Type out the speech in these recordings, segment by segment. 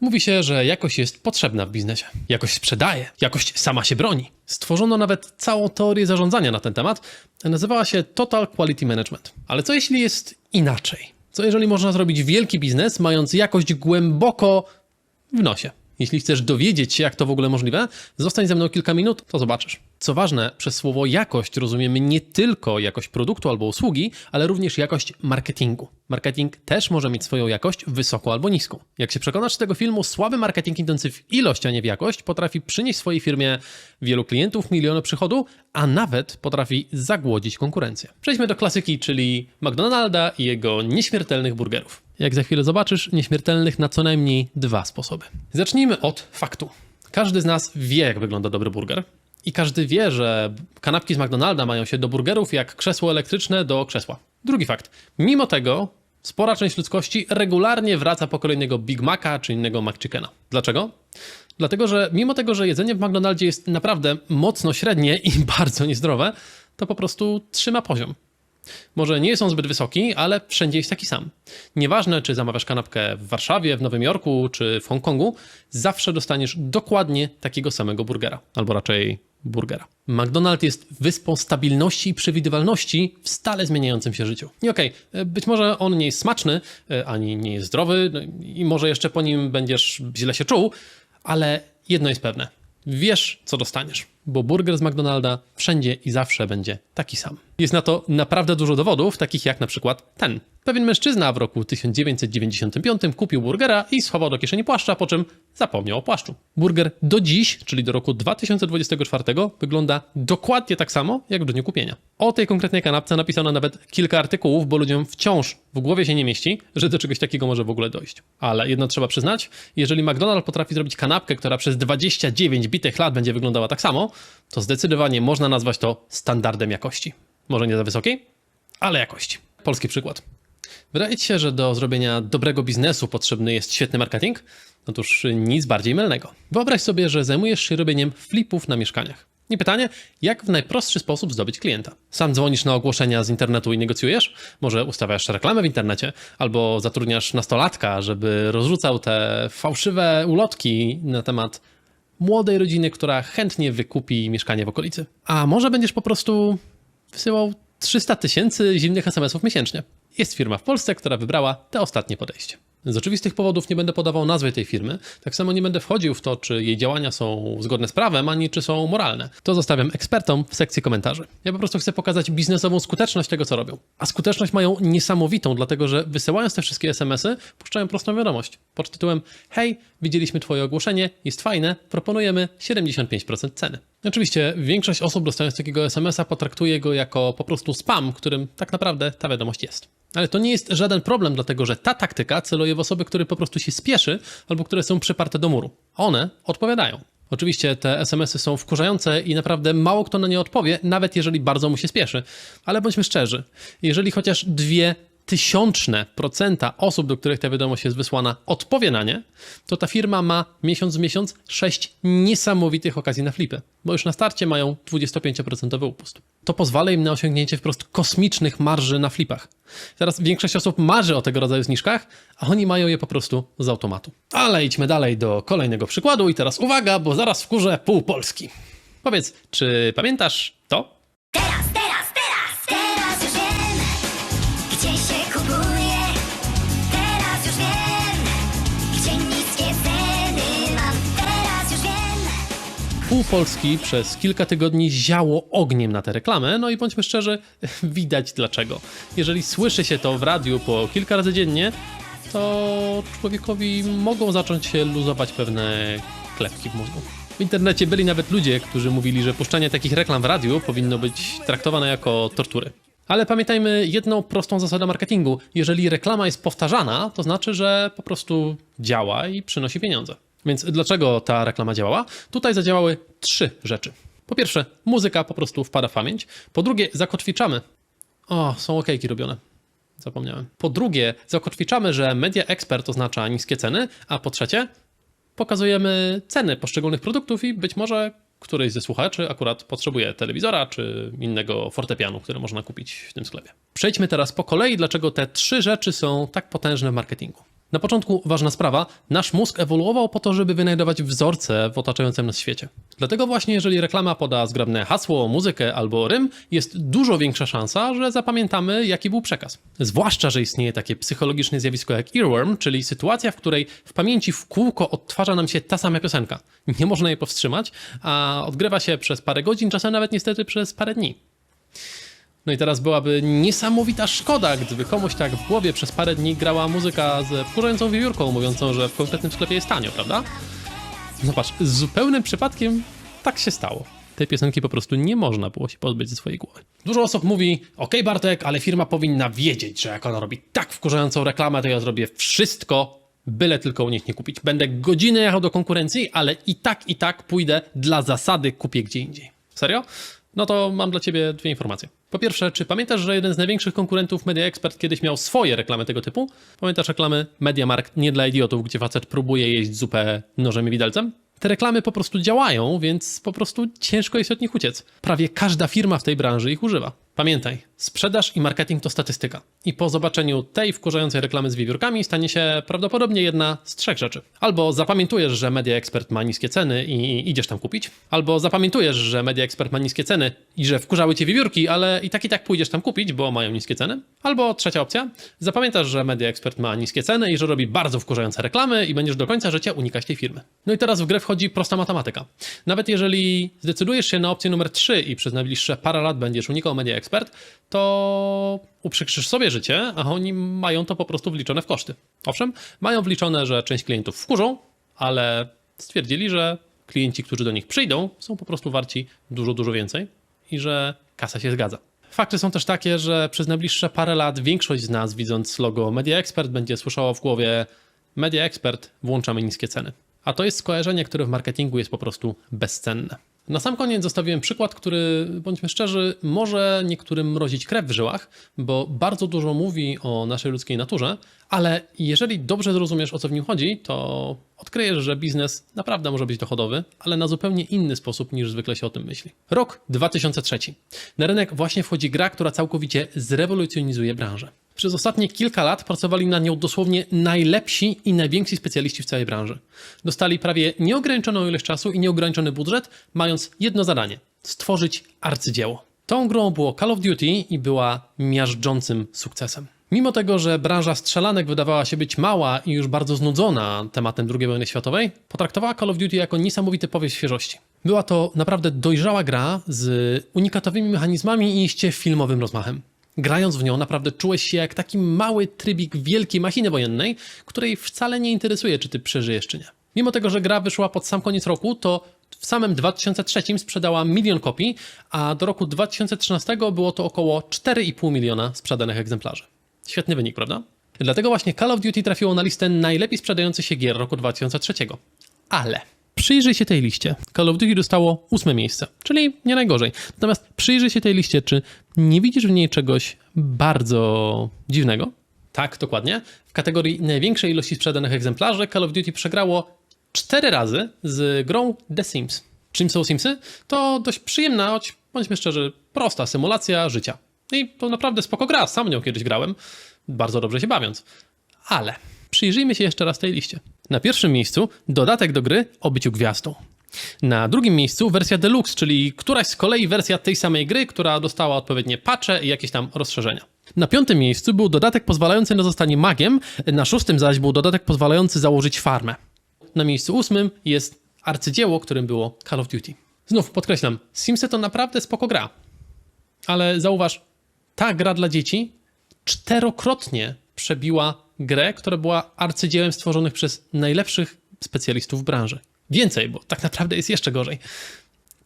Mówi się, że jakość jest potrzebna w biznesie. Jakość sprzedaje, jakość sama się broni. Stworzono nawet całą teorię zarządzania na ten temat. Nazywała się Total Quality Management. Ale co jeśli jest inaczej? Co jeżeli można zrobić wielki biznes, mając jakość głęboko w nosie? Jeśli chcesz dowiedzieć się, jak to w ogóle możliwe, zostań ze mną kilka minut, to zobaczysz. Co ważne, przez słowo jakość rozumiemy nie tylko jakość produktu albo usługi, ale również jakość marketingu. Marketing też może mieć swoją jakość wysoką albo niską. Jak się przekonasz z tego filmu, słaby marketing idący w ilość, a nie w jakość potrafi przynieść swojej firmie wielu klientów, miliony przychodu, a nawet potrafi zagłodzić konkurencję. Przejdźmy do klasyki, czyli McDonalda i jego nieśmiertelnych burgerów. Jak za chwilę zobaczysz, nieśmiertelnych na co najmniej dwa sposoby. Zacznijmy od faktu. Każdy z nas wie, jak wygląda dobry burger. I każdy wie, że kanapki z McDonalda mają się do burgerów jak krzesło elektryczne do krzesła. Drugi fakt. Mimo tego spora część ludzkości regularnie wraca po kolejnego Big Maca czy innego McChickena. Dlaczego? Dlatego, że mimo tego, że jedzenie w McDonaldzie jest naprawdę mocno średnie i bardzo niezdrowe, to po prostu trzyma poziom. Może nie są zbyt wysoki, ale wszędzie jest taki sam. Nieważne, czy zamawiasz kanapkę w Warszawie, w Nowym Jorku, czy w Hongkongu, zawsze dostaniesz dokładnie takiego samego burgera, albo raczej burgera. McDonald's jest wyspą stabilności i przewidywalności w stale zmieniającym się życiu. I okej, być może on nie jest smaczny, ani nie jest zdrowy i może jeszcze po nim będziesz źle się czuł, ale jedno jest pewne. Wiesz, co dostaniesz, bo burger z McDonalda wszędzie i zawsze będzie taki sam. Jest na to naprawdę dużo dowodów, takich jak na przykład ten. Pewien mężczyzna w roku 1995 kupił burgera i schował do kieszeni płaszcza, po czym zapomniał o płaszczu. Burger do dziś, czyli do roku 2024, wygląda dokładnie tak samo, jak w dniu kupienia. O tej konkretnej kanapce napisano nawet kilka artykułów, bo ludziom wciąż w głowie się nie mieści, że do czegoś takiego może w ogóle dojść. Ale jedno trzeba przyznać, jeżeli McDonald's potrafi zrobić kanapkę, która przez 29 bitych lat będzie wyglądała tak samo, to zdecydowanie można nazwać to standardem jakości. Może nie za wysokiej, ale jakości. Polski przykład. Wydaje ci się, że do zrobienia dobrego biznesu potrzebny jest świetny marketing? Otóż nic bardziej mylnego. Wyobraź sobie, że zajmujesz się robieniem flipów na mieszkaniach. I pytanie, jak w najprostszy sposób zdobyć klienta? Sam dzwonisz na ogłoszenia z internetu i negocjujesz? Może ustawiasz reklamę w internecie? Albo zatrudniasz nastolatka, żeby rozrzucał te fałszywe ulotki na temat młodej rodziny, która chętnie wykupi mieszkanie w okolicy? A może będziesz po prostu wysyłał 300 000 zimnych SMS-ów miesięcznie? Jest firma w Polsce, która wybrała te ostatnie podejście. Z oczywistych powodów nie będę podawał nazwy tej firmy, tak samo nie będę wchodził w to, czy jej działania są zgodne z prawem, ani czy są moralne. To zostawiam ekspertom w sekcji komentarzy. Ja po prostu chcę pokazać biznesową skuteczność tego, co robią. A skuteczność mają niesamowitą, dlatego że wysyłając te wszystkie SMS-y, puszczają prostą wiadomość pod tytułem: hej, widzieliśmy twoje ogłoszenie, jest fajne, proponujemy 75% ceny. Oczywiście większość osób dostając takiego SMS-a potraktuje go jako po prostu spam, którym tak naprawdę ta wiadomość jest. Ale to nie jest żaden problem, dlatego że ta taktyka celuje w osoby, które po prostu się spieszy albo które są przyparte do muru. One odpowiadają. Oczywiście te SMS-y są wkurzające i naprawdę mało kto na nie odpowie, nawet jeżeli bardzo mu się spieszy. Ale bądźmy szczerzy, jeżeli chociaż 0,02% osób, do których ta wiadomość jest wysłana, odpowie na nie, to ta firma ma miesiąc w miesiąc 6 niesamowitych okazji na flipy, bo już na starcie mają 25% upust. To pozwala im na osiągnięcie wprost kosmicznych marży na flipach. Teraz większość osób marzy o tego rodzaju zniżkach, a oni mają je po prostu z automatu. Ale idźmy dalej do kolejnego przykładu i teraz uwaga, bo zaraz wkurzę pół Polski. Powiedz, czy pamiętasz to? Teraz już wiem, gdzie się kupuje. Teraz już wiem, gdzie niskie ceny mam. Teraz już wiem. Pół Polski przez kilka tygodni ziało ogniem na tę reklamę, no i bądźmy szczerzy, widać dlaczego. Jeżeli słyszy się to w radiu po kilka razy dziennie, to człowiekowi mogą zacząć się luzować pewne klepki w mózgu. W internecie byli nawet ludzie, którzy mówili, że puszczanie takich reklam w radiu powinno być traktowane jako tortury. Ale pamiętajmy jedną prostą zasadę marketingu. Jeżeli reklama jest powtarzana, to znaczy, że po prostu działa i przynosi pieniądze. Więc dlaczego ta reklama działała? Tutaj zadziałały 3 rzeczy. Po pierwsze, muzyka po prostu wpada w pamięć. Po drugie, zakotwiczamy. O, są okejki robione. Zapomniałem. Po drugie, zakotwiczamy, że Media Expert oznacza niskie ceny, a po trzecie, pokazujemy ceny poszczególnych produktów i być może któryś ze słuchaczy akurat potrzebuje telewizora czy innego fortepianu, które można kupić w tym sklepie. Przejdźmy teraz po kolei, dlaczego te 3 rzeczy są tak potężne w marketingu. Na początku ważna sprawa, nasz mózg ewoluował po to, żeby wynajdować wzorce w otaczającym nas świecie. Dlatego właśnie jeżeli reklama poda zgrabne hasło, muzykę albo rym, jest dużo większa szansa, że zapamiętamy, jaki był przekaz. Zwłaszcza, że istnieje takie psychologiczne zjawisko jak earworm, czyli sytuacja, w której w pamięci w kółko odtwarza nam się ta sama piosenka. Nie można jej powstrzymać, a odgrywa się przez parę godzin, czasem nawet niestety przez parę dni. No i teraz byłaby niesamowita szkoda, gdyby komuś tak w głowie przez parę dni grała muzyka ze wkurzającą wiewiórką, mówiącą, że w konkretnym sklepie jest tanio, prawda? Zobacz, z zupełnym przypadkiem tak się stało. Tej piosenki po prostu nie można było się pozbyć ze swojej głowy. Dużo osób mówi, okej, Bartek, ale firma powinna wiedzieć, że jak ona robi tak wkurzającą reklamę, to ja zrobię wszystko, byle tylko u nich nie kupić. Będę godzinę jechał do konkurencji, ale i tak pójdę dla zasady, kupię gdzie indziej. Serio? No to mam dla ciebie dwie informacje. Po pierwsze, czy pamiętasz, że jeden z największych konkurentów Media Expert kiedyś miał swoje reklamy tego typu? Pamiętasz reklamy MediaMarkt nie dla idiotów, gdzie facet próbuje jeść zupę nożem i widelcem? Te reklamy po prostu działają, więc po prostu ciężko jest od nich uciec. Prawie każda firma w tej branży ich używa. Pamiętaj, sprzedaż i marketing to statystyka. I po zobaczeniu tej wkurzającej reklamy z wiewiórkami stanie się prawdopodobnie jedna z trzech rzeczy. Albo zapamiętujesz, że Media Expert ma niskie ceny i idziesz tam kupić. Albo zapamiętujesz, że Media Expert ma niskie ceny i że wkurzały cię wiewiórki, ale i tak pójdziesz tam kupić, bo mają niskie ceny. Albo trzecia opcja, zapamiętasz, że Media Expert ma niskie ceny i że robi bardzo wkurzające reklamy i będziesz do końca życia unikać tej firmy. No i teraz w grę wchodzi prosta matematyka. Nawet jeżeli zdecydujesz się na opcję numer 3 i przez najbliższe parę lat będziesz unikał Media Expert, to uprzykrzysz sobie życie, a oni mają to po prostu wliczone w koszty. Owszem, mają wliczone, że część klientów wkurzą, ale stwierdzili, że klienci, którzy do nich przyjdą, są po prostu warci dużo więcej i że kasa się zgadza. Fakty są też takie, że przez najbliższe parę lat większość z nas, widząc logo Media Expert, będzie słyszało w głowie Media Expert, włączamy niskie ceny. A to jest skojarzenie, które w marketingu jest po prostu bezcenne. Na sam koniec zostawiłem przykład, który, bądźmy szczerzy, może niektórym mrozić krew w żyłach, bo bardzo dużo mówi o naszej ludzkiej naturze, ale jeżeli dobrze zrozumiesz, o co w nim chodzi, to odkryjesz, że biznes naprawdę może być dochodowy, ale na zupełnie inny sposób niż zwykle się o tym myśli. Rok 2003. Na rynek właśnie wchodzi gra, która całkowicie zrewolucjonizuje branżę. Przez ostatnie kilka lat pracowali nad nią dosłownie najlepsi i najwięksi specjaliści w całej branży. Dostali prawie nieograniczoną ilość czasu i nieograniczony budżet, mając jedno zadanie – stworzyć arcydzieło. Tą grą było Call of Duty i była miażdżącym sukcesem. Mimo tego, że branża strzelanek wydawała się być mała i już bardzo znudzona tematem II wojny światowej, potraktowała Call of Duty jako niesamowity powiew świeżości. Była to naprawdę dojrzała gra z unikatowymi mechanizmami i iście filmowym rozmachem. Grając w nią naprawdę czułeś się jak taki mały trybik wielkiej machiny wojennej, której wcale nie interesuje, czy ty przeżyjesz, czy nie. Mimo tego, że gra wyszła pod sam koniec roku, to w samym 2003 sprzedała 1 000 000 kopii, a do roku 2013 było to około 4,5 miliona sprzedanych egzemplarzy. Świetny wynik, prawda? Dlatego właśnie Call of Duty trafiło na listę najlepiej sprzedających się gier roku 2003. Ale przyjrzyj się tej liście. Call of Duty dostało 8 miejsce, czyli nie najgorzej. Natomiast przyjrzyj się tej liście, czy nie widzisz w niej czegoś bardzo dziwnego? Tak, dokładnie. W kategorii największej ilości sprzedanych egzemplarzy Call of Duty przegrało 4 razy z grą The Sims. Czym są Simsy? To dość przyjemna, choć bądźmy szczerzy, prosta symulacja życia. I to naprawdę spoko gra, sam w nią kiedyś grałem, bardzo dobrze się bawiąc. Ale przyjrzyjmy się jeszcze raz tej liście. Na pierwszym miejscu dodatek do gry o byciu gwiazdą. Na drugim miejscu wersja Deluxe, czyli któraś z kolei wersja tej samej gry, która dostała odpowiednie patche i jakieś tam rozszerzenia. Na 5. miejscu był dodatek pozwalający na zostanie magiem, na 6. zaś był dodatek pozwalający założyć farmę. Na miejscu 8. jest arcydzieło, którym było Call of Duty. Znów podkreślam, Simsy to naprawdę spoko gra. Ale zauważ, ta gra dla dzieci 4-krotnie przebiła grę, która była arcydziełem stworzonych przez najlepszych specjalistów w branży. Więcej, bo tak naprawdę jest jeszcze gorzej.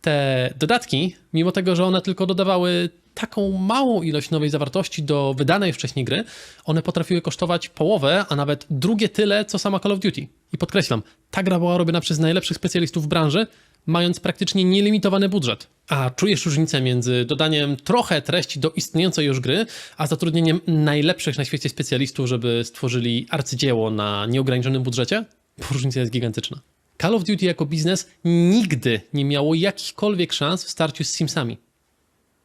Te dodatki, mimo tego, że one tylko dodawały taką małą ilość nowej zawartości do wydanej wcześniej gry, one potrafiły kosztować połowę, a nawet drugie tyle, co sama Call of Duty. I podkreślam, ta gra była robiona przez najlepszych specjalistów w branży, mając praktycznie nielimitowany budżet. A czujesz różnicę między dodaniem trochę treści do istniejącej już gry, a zatrudnieniem najlepszych na świecie specjalistów, żeby stworzyli arcydzieło na nieograniczonym budżecie? Różnica jest gigantyczna. Call of Duty jako biznes nigdy nie miało jakichkolwiek szans w starciu z Simsami.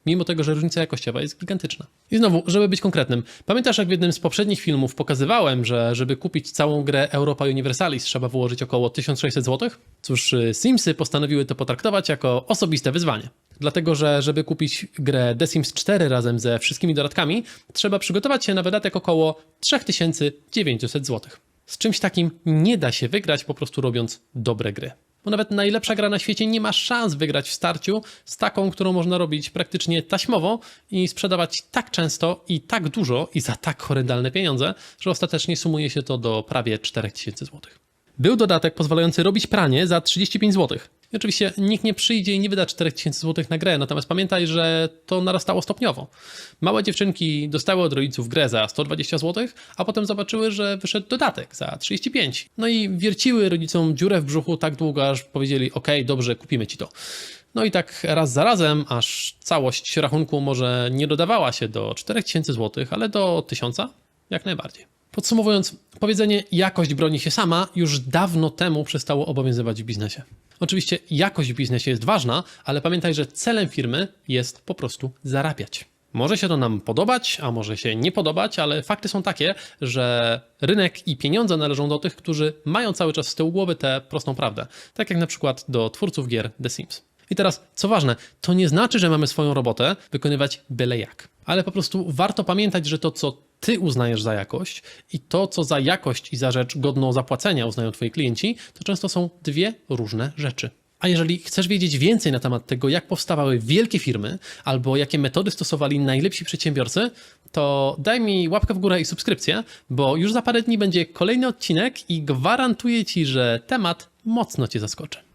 mimo tego, że różnica jakościowa jest gigantyczna. I znowu, żeby być konkretnym, pamiętasz jak w jednym z poprzednich filmów pokazywałem, że żeby kupić całą grę Europa Universalis trzeba wyłożyć około 1600 zł? Cóż, Simsy postanowiły to potraktować jako osobiste wyzwanie. Dlatego, że żeby kupić grę The Sims 4 razem ze wszystkimi dodatkami, trzeba przygotować się na wydatek około 3900 zł. Z czymś takim nie da się wygrać po prostu robiąc dobre gry. Bo nawet najlepsza gra na świecie nie ma szans wygrać w starciu z taką, którą można robić praktycznie taśmowo i sprzedawać tak często i tak dużo i za tak horrendalne pieniądze, że ostatecznie sumuje się to do prawie 4000 zł. Był dodatek pozwalający robić pranie za 35 zł. I oczywiście nikt nie przyjdzie i nie wyda 4000 zł na grę, natomiast pamiętaj, że to narastało stopniowo. Małe dziewczynki dostały od rodziców grę za 120 zł, a potem zobaczyły, że wyszedł dodatek za 35. No i wierciły rodzicom dziurę w brzuchu tak długo, aż powiedzieli: OK, dobrze, kupimy ci to. No i tak raz za razem, aż całość rachunku może nie dodawała się do 4000 zł, ale do 1000 jak najbardziej. Podsumowując, powiedzenie jakość broni się sama już dawno temu przestało obowiązywać w biznesie. Oczywiście jakość w biznesie jest ważna, ale pamiętaj, że celem firmy jest po prostu zarabiać. Może się to nam podobać, a może się nie podobać, ale fakty są takie, że rynek i pieniądze należą do tych, którzy mają cały czas z tyłu głowy tę prostą prawdę. Tak jak na przykład do twórców gier The Sims. I teraz, co ważne, to nie znaczy, że mamy swoją robotę wykonywać byle jak. Ale po prostu warto pamiętać, że to, co ty uznajesz za jakość i to, co za jakość i za rzecz godną zapłacenia uznają twoi klienci, to często są dwie różne rzeczy. A jeżeli chcesz wiedzieć więcej na temat tego, jak powstawały wielkie firmy albo jakie metody stosowali najlepsi przedsiębiorcy, to daj mi łapkę w górę i subskrypcję, bo już za parę dni będzie kolejny odcinek i gwarantuję ci, że temat mocno cię zaskoczy.